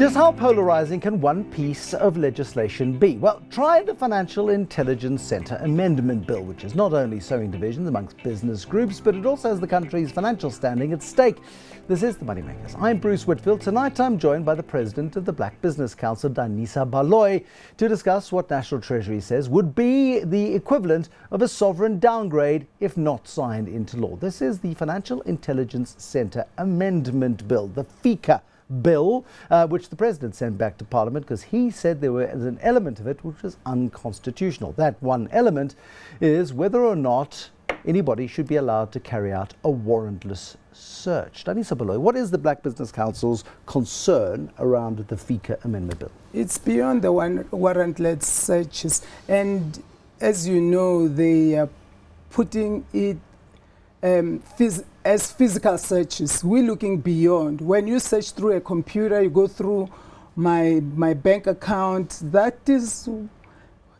Just how polarizing can one piece of legislation be? Well, try the Financial Intelligence Centre Amendment Bill, which is not only sowing divisions amongst business groups, but it also has the country's financial standing at stake. This is the MoneyMakers. I'm Bruce Whitfield. Tonight I'm joined by the President of the Black Business Council, Danisa Baloyi, to discuss what National Treasury says would be the equivalent of a sovereign downgrade if not signed into law. This is the Financial Intelligence Centre Amendment Bill, the FICA Bill, which the President sent back to Parliament because he said there was an element of it which was unconstitutional. That one element is whether or not anybody should be allowed to carry out a warrantless search. Danisa Baloyi, what is the Black Business Council's concern around the FICA Amendment Bill? It's beyond the warrantless searches, and as you know, they are putting it as physical searches. We're looking beyond. When you search through a computer, you go through my bank account, that is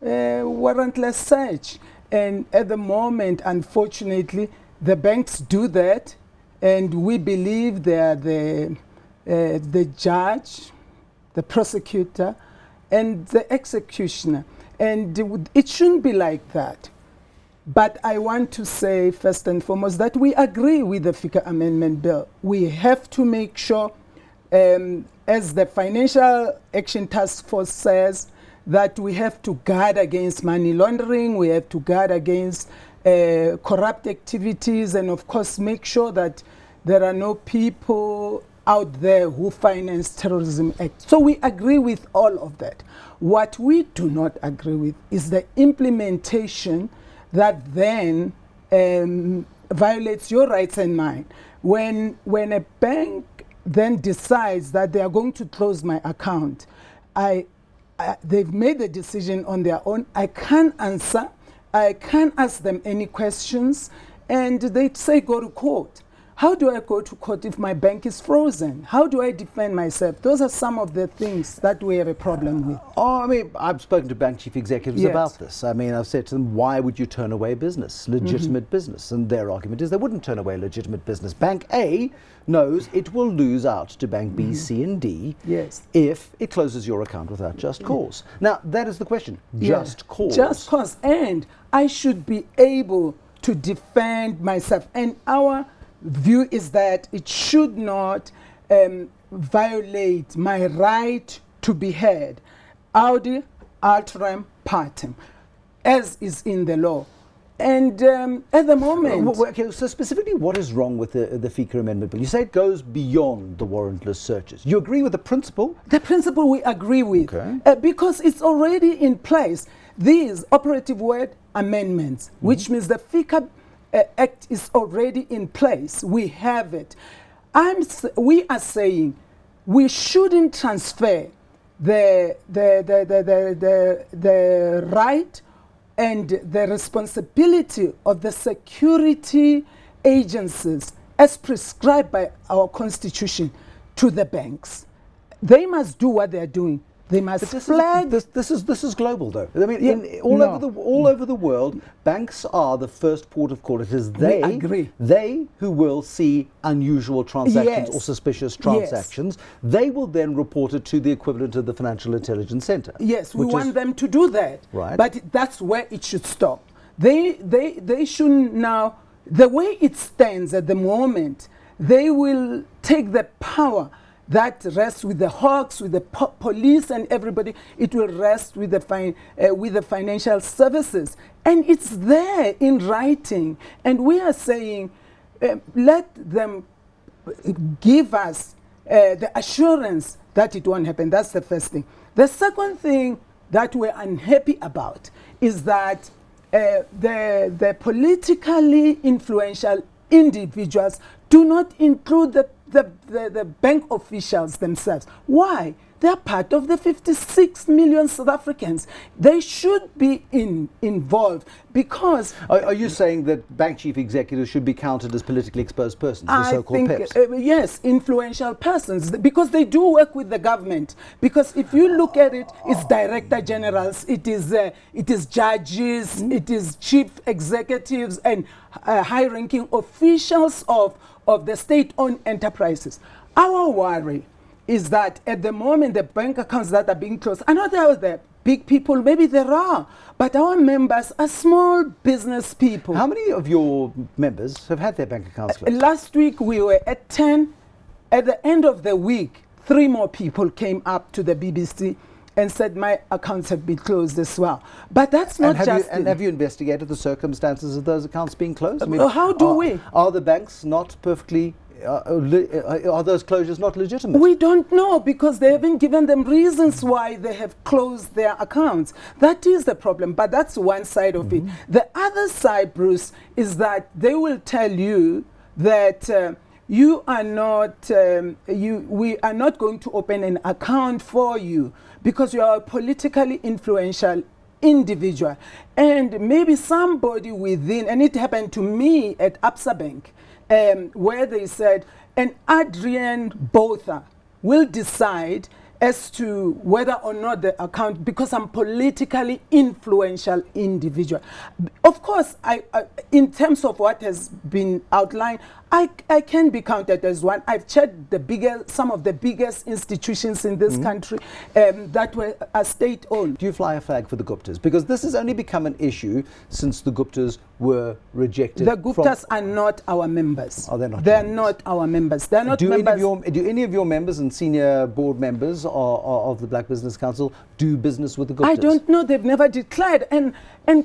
a warrantless search. And at the moment, unfortunately, the banks do that, and we believe they are the judge, the prosecutor, and the executioner. And it shouldn't be like that. But I want to say, first and foremost, that we agree with the FICA Amendment Bill. We have to make sure, as the Financial Action Task Force says, that we have to guard against money laundering, we have to guard against corrupt activities, and of course make sure that there are no people out there who finance terrorism acts. So we agree with all of that. What we do not agree with is the implementation that then violates your rights and mine. When a bank then decides that they are going to close my account, they've made the decision on their own. I can't answer. I can't ask them any questions. And they say go to court. How do I go to court if my bank is frozen? How do I defend myself? Those are some of the things that we have a problem with. Oh, I mean, I've spoken to bank chief executives about this. I mean, I've said to them, why would you turn away business, legitimate business? And their argument is they wouldn't turn away legitimate business. Bank A knows it will lose out to Bank B, C, and D if it closes your account without just cause. Now, that is the question, just cause. Just cause. And I should be able to defend myself. And our view is that it should not violate my right to be heard, audi alteram partem, as is in the law. And at the moment... Okay, so specifically, what is wrong with the FICA Amendment Bill? You say it goes beyond the warrantless searches. You agree with the principle? The principle we agree with, because it's already in place. These operative word amendments, which means the FICA Act is already in place. We have it. We are saying we shouldn't transfer the right and the responsibility of the security agencies as prescribed by our constitution to the banks. They must do what they're doing. They must flag. This is global, though. I mean, all over the world, banks are the first port of call. It is they who will see unusual transactions or suspicious transactions. They will then report it to the equivalent of the Financial Intelligence Centre. Yes, we want them to do that. Right. But that's where it should stop. They shouldn't now. The way it stands at the moment, they will take the power that rests with the Hawks, with the police and everybody. It will rest with the financial services. And it's there in writing. And we are saying, let them give us the assurance that it won't happen. That's the first thing. The second thing that we're unhappy about is that the politically influential individuals do not include the bank officials themselves. Why? They're part of the 56 million South Africans. They should be involved because... Are you saying that bank chief executives should be counted as politically exposed persons, the so-called PEPs? Yes, influential persons, because they do work with the government. Because if you look at it, it's director generals, it is judges, it is chief executives and high-ranking officials of the state-owned enterprises. Our worry is that at the moment, the bank accounts that are being closed, I know there are the big people, maybe there are, but our members are small business people. How many of your members have had their bank accounts closed? Last week we were at 10. At the end of the week, 3 more people came up to the BBC and said my accounts have been closed as well. But that's not just and have you investigated the circumstances of those accounts being closed? I mean, how do we? Are the banks not perfectly, are those closures not legitimate? We don't know, because they haven't given them reasons why they have closed their accounts. That is the problem, but that's one side of it. The other side, Bruce, is that they will tell you that you are not, we are not going to open an account for you because you are a politically influential individual. And maybe somebody within, and it happened to me at Absa Bank, where they said, an Adrian Botha will decide as to whether or not the account, because I'm politically influential individual. Of course, I in terms of what has been outlined, I can be counted as one. I've checked some of the biggest institutions in this country that are state-owned. Do you fly a flag for the Guptas? Because this has only become an issue since the Guptas were rejected. The Guptas are not our members. Oh, they're not. They're not our members. They're not members. Do any of your members and senior board members of the Black Business Council do business with the Guptas? I don't know. They've never declared. And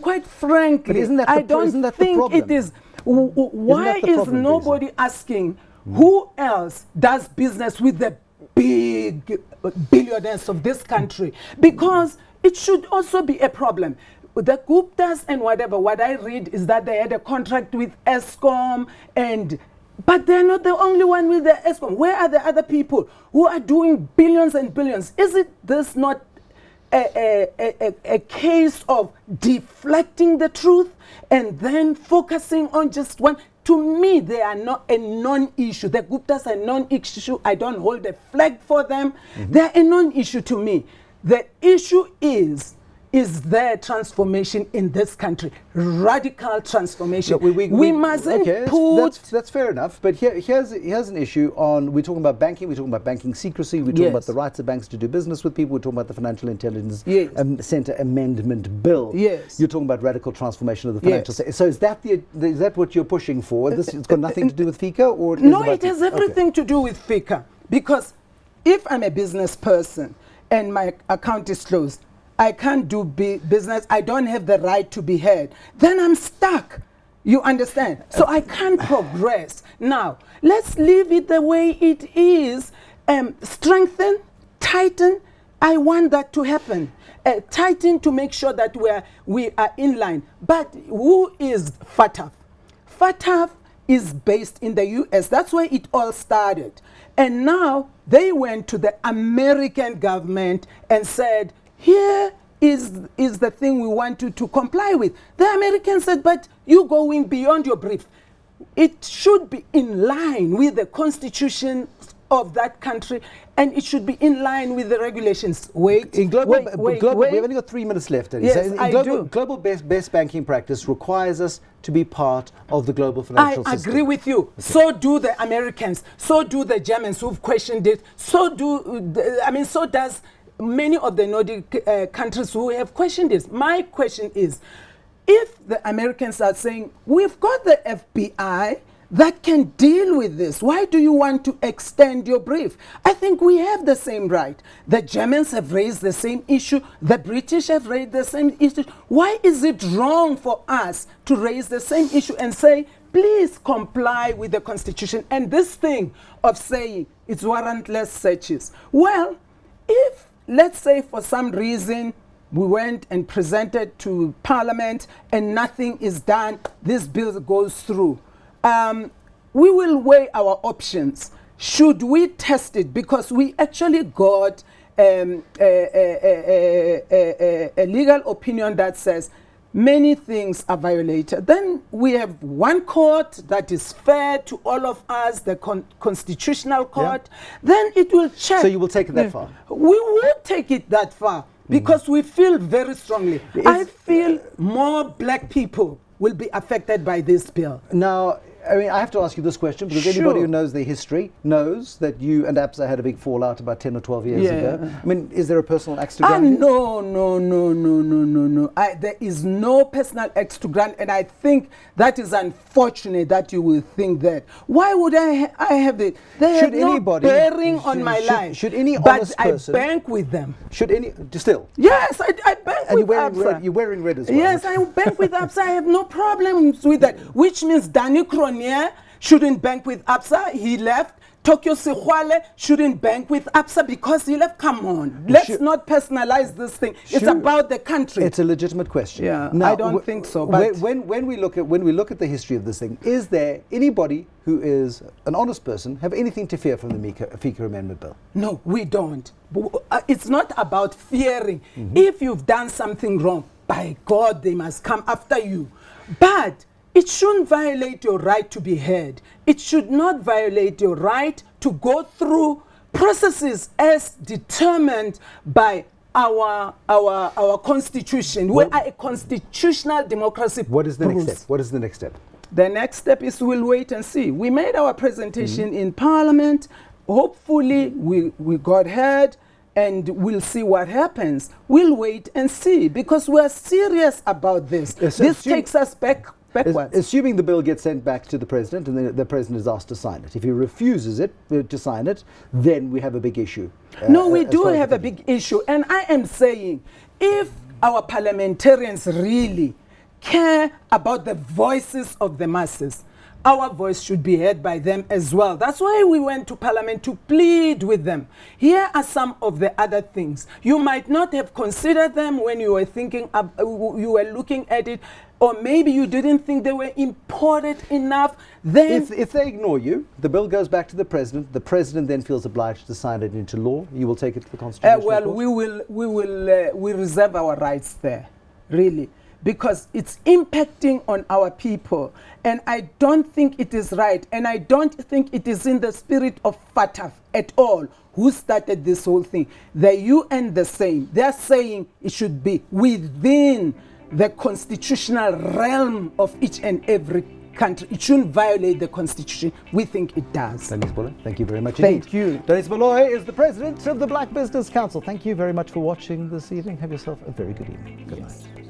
quite frankly, but isn't that I don't think it is. Why is nobody asking who else does business with the big billionaires of this country? Because it should also be a problem. The Guptas and whatever, what I read is that they had a contract with Eskom, but they're not the only one with the Eskom. Where are the other people who are doing billions and billions? Is this not a case of deflecting the truth and then focusing on just one? To me, they are not a non-issue. The Guptas are a non-issue. I don't hold a flag for them. They're a non-issue to me. The issue is their transformation in this country, radical transformation. We mustn't put... That's fair enough, but here's an issue on, we're talking about banking, we're talking about banking secrecy, we're talking about the rights of banks to do business with people, we're talking about the Financial Intelligence Centre Amendment Bill. Yes. You're talking about radical transformation of the financial sector. So is that what you're pushing for? It's got nothing to do with FICA? Or no, it has everything to do with FICA, because if I'm a business person and my account is closed, I can't do business, I don't have the right to be heard, then I'm stuck. You understand? So I can't progress. Now, let's leave it the way it is. Strengthen, tighten. I want that to happen. Tighten to make sure that we are in line. But who is FATF? FATF is based in the US. That's where it all started. And now they went to the American government and said, here is the thing we want you to comply with. The Americans said, but you're going beyond your brief. It should be in line with the constitution of that country, and it should be in line with the regulations. Wait, we've only got 3 minutes left. Yes, global best banking practice requires us to be part of the global financial system. I agree with you. Okay. So do the Americans. So do the Germans who've questioned it. So does many of the Nordic countries who have questioned this. My question is, if the Americans are saying, we've got the FBI that can deal with this, why do you want to extend your brief? I think we have the same right. The Germans have raised the same issue. The British have raised the same issue. Why is it wrong for us to raise the same issue and say, please comply with the Constitution? And this thing of saying it's warrantless searches. Well, if let's say for some reason we went and presented to Parliament and nothing is done, this bill goes through. We will weigh our options. Should we test it? Because we actually got a legal opinion that says many things are violated. Then we have one court that is fair to all of us, the Constitutional Court. Then it will check. So you will take it that far? We will take it that far because we feel very strongly. I feel more black people will be affected by this bill. Now, I mean, I have to ask you this question because anybody who knows the history knows that you and ABSA had a big fallout about 10 or 12 years ago. I mean, is there a personal axe to grind? No. There is no personal axe to grind, and I think that is unfortunate that you will think that. Why would I have it? They have no bearing on my life. Should any honest person... But I bank with them. Should any... Still? Yes, I bank with ABSA. You're wearing red as well. Yes, I bank with ABSA. I have no problems with that. Which means Danny Cronier shouldn't bank with ABSA. He left. Tokyo Sehwale shouldn't bank with ABSA because he left. Come on. Let's not personalize this thing. It's about the country. It's a legitimate question. Yeah, now, I don't think so. But when we look at the history of this thing, is there anybody who is an honest person have anything to fear from the FICA Amendment Bill? No, we don't. It's not about fearing. If you've done something wrong, by God, they must come after you. But it shouldn't violate your right to be heard. It should not violate your right to go through processes as determined by our constitution. We are a constitutional democracy. What is the next step? What is the next step? The next step is we'll wait and see. We made our presentation in Parliament. Hopefully we got heard, and we'll see what happens. We'll wait and see because we're serious about this. This takes us backwards. Assuming the bill gets sent back to the president and the president is asked to sign it. If he refuses to sign it, then we have a big issue. No, we do have a big issue. And I am saying, if our parliamentarians really care about the voices of the masses, our voice should be heard by them as well. That's why we went to Parliament, to plead with them. Here are some of the other things. You might not have considered them when you were thinking, you were looking at it, or maybe you didn't think they were important enough. Then, if they ignore you, the bill goes back to the president then feels obliged to sign it into law. You will take it to the Constitutional Court? We reserve our rights there, really, because it's impacting on our people. And I don't think it is right. And I don't think it is in the spirit of FATF at all. Who started this whole thing? The UN the same. They're saying it should be within the constitutional realm of each and every country. It shouldn't violate the constitution. We think it does. Danisa Baloyi, thank you very much indeed. Thank you. Danisa Baloyi is the president of the Black Business Council. Thank you very much for watching this evening. Have yourself a very good evening. Good night.